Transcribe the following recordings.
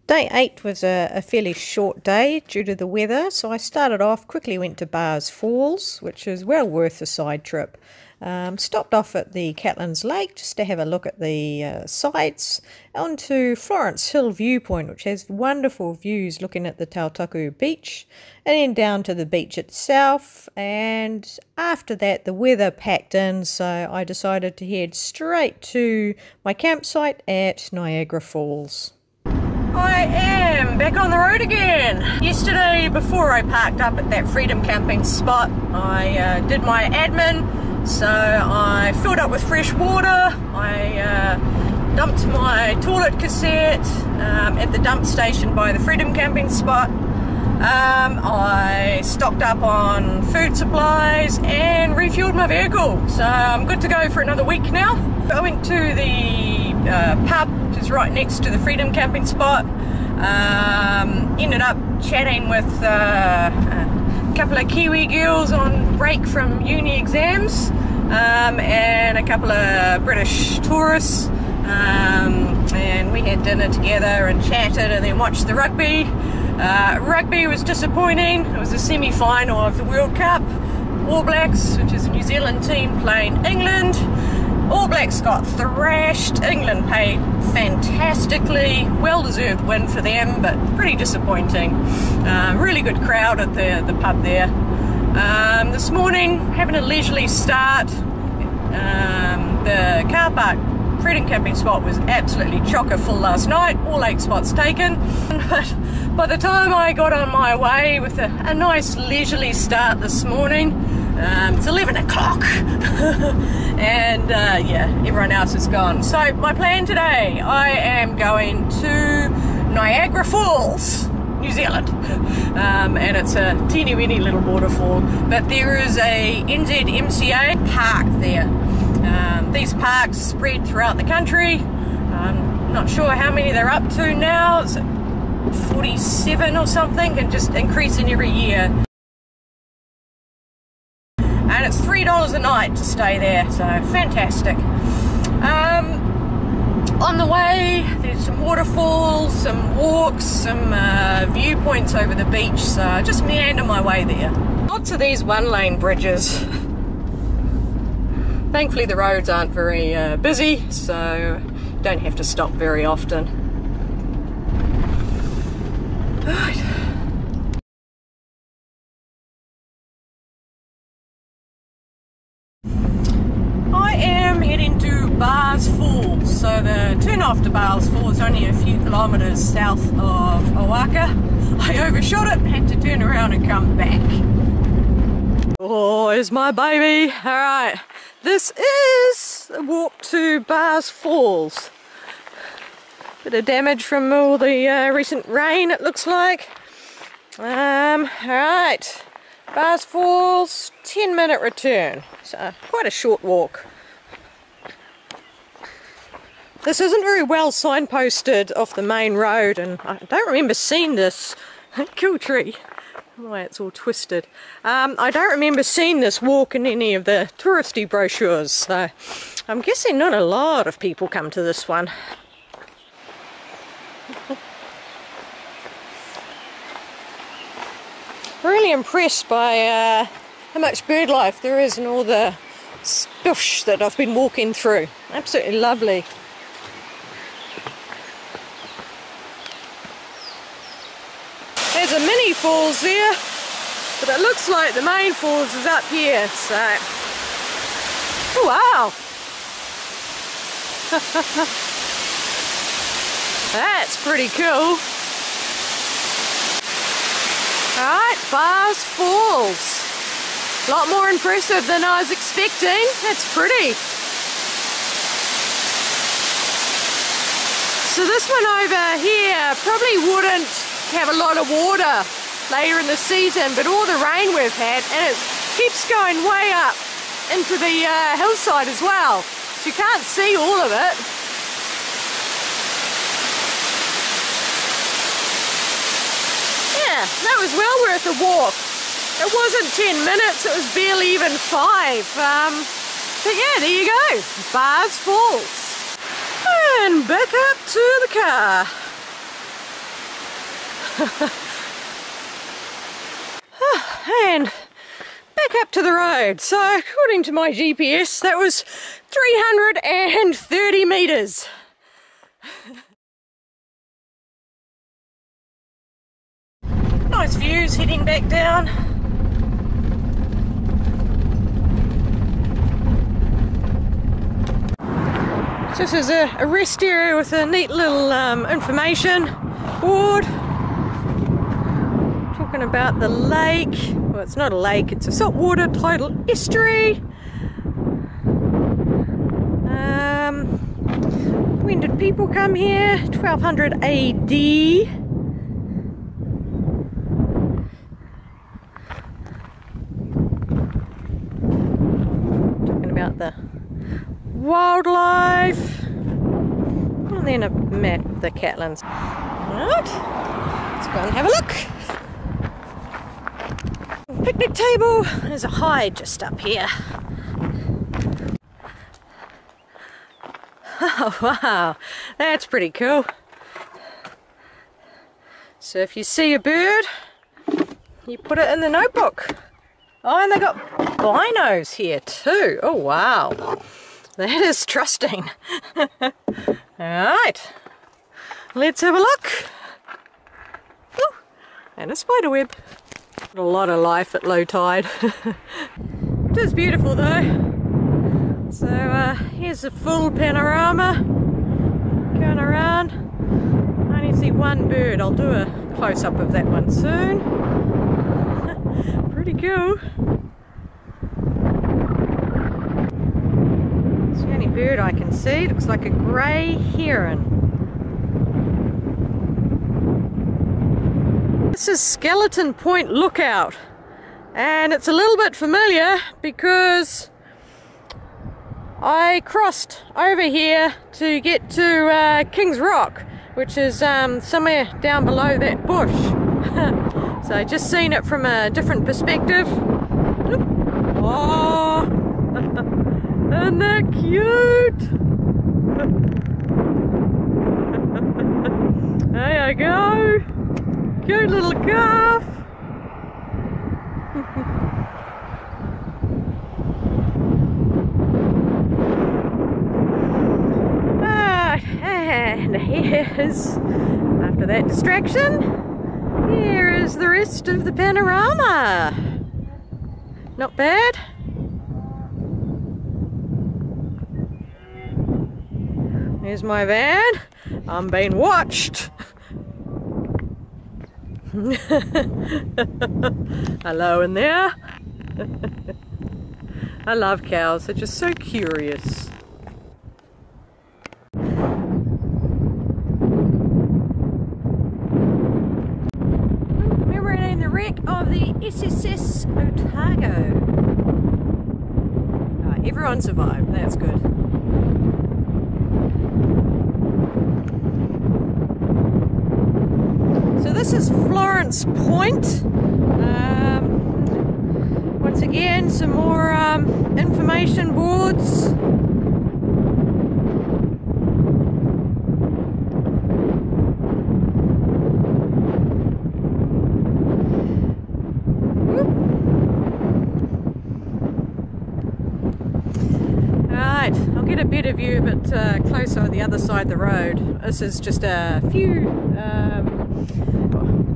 Day 8 was a fairly short day due to the weather, so I started off, quickly went to Bars Falls, which is well worth a side trip. Stopped off at the Catlins Lake just to have a look at the sights, onto Florence Hill Viewpoint, which has wonderful views looking at the Taituku beach, and then down to the beach itself. And after that the weather packed in, so I decided to head straight to my campsite at Niagara Falls. I am back on the road again. Yesterday, before I parked up at that Freedom camping spot, I did my admin, so I filled up with fresh water. I dumped my toilet cassette at the dump station by the Freedom camping spot. I stocked up on food supplies and refueled my vehicle, so I'm good to go for another week now. I went to the pub, which is right next to the Freedom camping spot. Ended up chatting with a couple of Kiwi girls on break from uni exams, and a couple of British tourists, and we had dinner together and chatted and then watched the rugby. Rugby was disappointing. It was a semi-final of the World Cup. All Blacks, which is a New Zealand team, playing England. All Blacks got thrashed. England played fantastically. Well-deserved win for them, but pretty disappointing. Really good crowd at the pub there. This morning, having a leisurely start. The car park Freedom camping spot was absolutely chocker full last night. All 8 spots taken. But by the time I got on my way with a nice leisurely start this morning, it's 11 o'clock and yeah, everyone else is gone. So my plan today, I am going to Niagara Falls, New Zealand, and it's a teeny weeny little waterfall, but there is a NZMCA park there. These parks spread throughout the country. I'm not sure how many they're up to now. It's 47 or something, and just increasing every year. And it's $3 a night to stay there, so fantastic. On the way, there's some waterfalls, some walks, some viewpoints over the beach, so I just meander my way there. Lots of these one-lane bridges. Thankfully the roads aren't very busy, so don't have to stop very often. Right. I am heading to Bars Falls, so the turn off to Bars Falls is only a few kilometres south of Owaka. I overshot it and had to turn around and come back. Oh, here's my baby. Alright, this is the walk to Bars Falls. Bit of damage from all the recent rain, it looks like. Alright, Bars Falls, 10-minute return. So quite a short walk. This isn't very well signposted off the main road, and I don't remember seeing this. Cool tree. The way it's all twisted. I don't remember seeing this walk in any of the touristy brochures, so I'm guessing not a lot of people come to this one. Really impressed by how much bird life there is in all the bush that I've been walking through. Absolutely lovely. There's a mini falls there, but it looks like the main falls is up here, so... Oh wow! That's pretty cool. Alright, Bars Falls. A lot more impressive than I was expecting. That's pretty. So this one over here probably wouldn't have a lot of water later in the season, but all the rain we've had, and it keeps going way up into the hillside as well, so you can't see all of it. Yeah, that was well worth a walk. It wasn't 10 minutes, it was barely even 5. But yeah, there you go, Bars Falls. And back up to the car. And back up to the road. So according to my GPS, that was 330 metres. Nice views heading back down. So this is a rest area with a neat little information board talking about the lake. Well, it's not a lake, it's a saltwater tidal estuary. When did people come here? 1200 AD. Talking about the wildlife. And then a map of the Catlins. Alright, let's go and have a look. Picnic table. There's a hide just up here. Oh wow, that's pretty cool. So if you see a bird, you put it in the notebook. Oh, and they got binos here too. Oh wow, that is trusting. Alright, let's have a look. Ooh, and a spider web. A lot of life at low tide. It is beautiful though. So here's a full panorama going around. I only see one bird. I'll do a close-up of that one soon. Pretty cool. It's the only bird I can see. Looks like a grey heron. This is Skeleton Point Lookout, and it's a little bit familiar because I crossed over here to get to King's Rock, which is somewhere down below that bush. So I just seen it from a different perspective. Oh, isn't that cute? There you go. Cute little calf. And here's, after that distraction, here is the rest of the panorama. Not bad. There's my van. I'm being watched. Hello in there. I love cows, they're just so curious. Commemorating the wreck of the SSS Otago. Oh, everyone survived, that's good. So this is Florence Point. Once again, some more information boards. Right, I'll get a better view a bit closer on the other side of the road. This is just a few,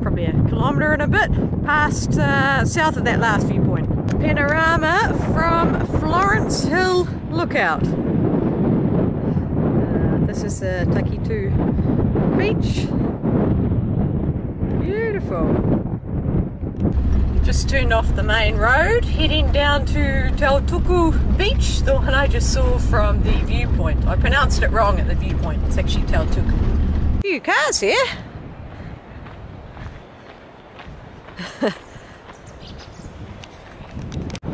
probably a kilometre and a bit past south of that last viewpoint. Panorama from Florence Hill Lookout. This is the Taituku beach. Beautiful. Just turned off the main road, heading down to Taituku beach, the one I just saw from the viewpoint. I pronounced it wrong at the viewpoint, it's actually Taituku. A few cars here.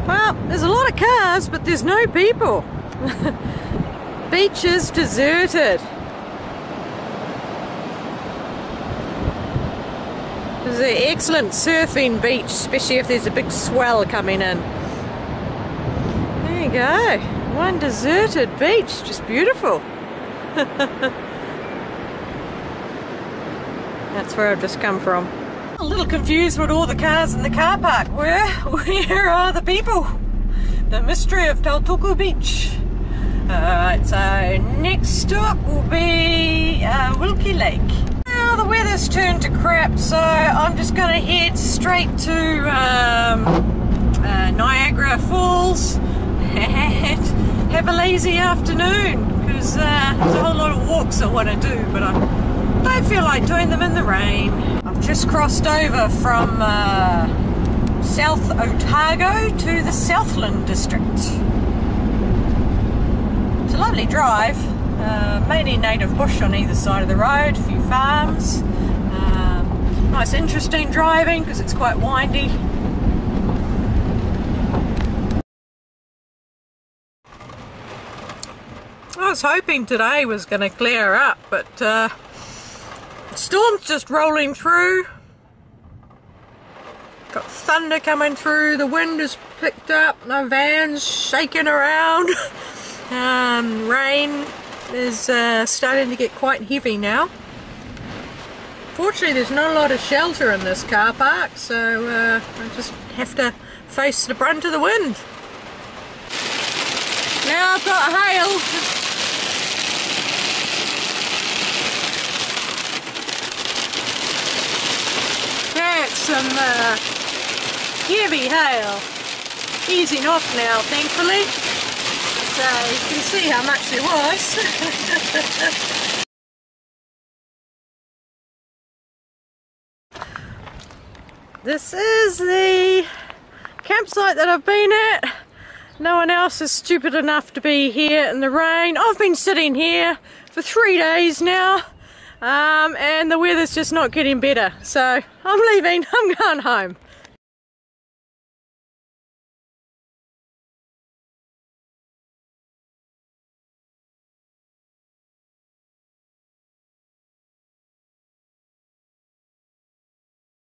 Well, there's a lot of cars, but there's no people. Beach is deserted. This is an excellent surfing beach, especially if there's a big swell coming in. There you go. One deserted beach, just beautiful. That's where I've just come from. A little confused what all the cars in the car park were. Where are the people? The mystery of Taituku Beach. Alright, so next stop will be Wilkie Lake. Now the weather's turned to crap, so I'm just going to head straight to Niagara Falls and have a lazy afternoon, because there's a whole lot of walks I want to do, but I don't feel like doing them in the rain. I've just crossed over from South Otago to the Southland district. It's a lovely drive, mainly native bush on either side of the road, a few farms. Nice interesting driving because it's quite windy. I was hoping today was going to clear up, but the storm's just rolling through. Got thunder coming through, the wind has picked up, no vans shaking around. Rain is starting to get quite heavy now. Fortunately there's not a lot of shelter in this car park, so I just have to face the brunt of the wind. Now I've got hail. That's some heavy hail. Easing off now, thankfully. So you can see how much there was. This is the campsite that I've been at. No one else is stupid enough to be here in the rain. I've been sitting here for 3 days now, and the weather's just not getting better. So I'm leaving, I'm going home.